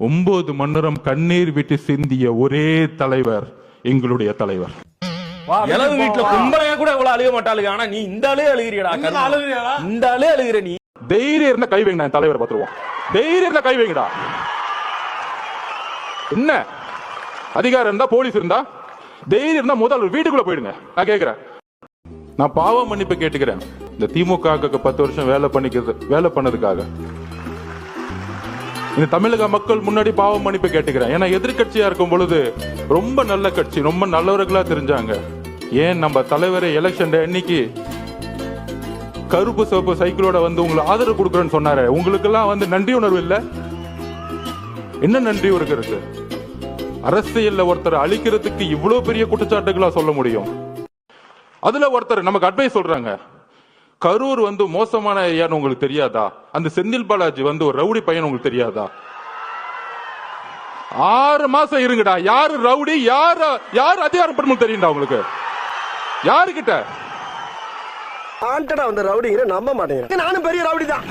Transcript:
9 மன்னரம் கண்ணீர் விட்டு சிந்திய ஒரே தலைவர் எங்களுடைய தலைவர். இளவு வீட்டுல கும்பலையா கூட இவ்வளவு அழுக மாட்டாளுங்க. ஆனா நீ இந்த ஆளே அழுகிறியடா. இந்த ஆளே அழுகிற நீ. தைரியம் இருந்தா கை வைங்க, தலைவரை பார்த்துருவோம். தைரியம் இருந்தா கை வைங்கடா. என்ன அதிகாரம் இருந்தா, போலீஸ் இருந்தா, தைரியம் இருந்தா முதல்ல வீட்டுக்குள்ள போயிடுங்க. நான் கேட்கிறேன், நான் பாவ மன்னிப்பு கேட்டுக்கிறேன். இந்த திமுக 10 வருஷம் வேலை பண்ணதுக்காக இந்த தமிழக மக்கள் முன்னாடி பாவ மன்னிப்பு கேட்டுக்கிறேன். ஏன்னா எதிர்கட்சியா இருக்கும் பொழுது ரொம்ப நல்ல கட்சி, ரொம்ப நல்லவர்களா தெரிஞ்சாங்க. ஏன் நம்ம தலைவரை எலெக்ஷன் அன்னைக்கு கருப்பு சிவப்பு சைக்கிளோட வந்து உங்களுக்கு ஆதரவு கொடுக்குறேன்னு சொன்னாரு. உங்களுக்கு எல்லாம் நன்றி உணர்வு இல்ல? என்ன நன்றி இருக்கு? அரசியல்ல ஒருத்தர் அழிக்கிறதுக்கு இவ்வளவு பெரிய குற்றச்சாட்டுகளா சொல்ல முடியும்? அதுல ஒருத்தர் நமக்கு அட்வைஸ் சொல்றாங்க, கரூர் மோசமான ஏன்னு உங்களுக்கு தெரியாதா? அந்த செந்தில் பாலாஜி ஒரு ரவுடி பையன் உங்களுக்கு தெரியாதா? 6 மாசம் இருங்கடா. யாரு ரவுடி, யாரு அதிகாரம் பண்பு தெரியும்டா உங்களுக்கு? யாருக்கிட்ட ஆண்டடா ரவுடிங்கிற நம்ப மாட்டேங்கிறேன். நானும் பெரிய ரவுடி தான்.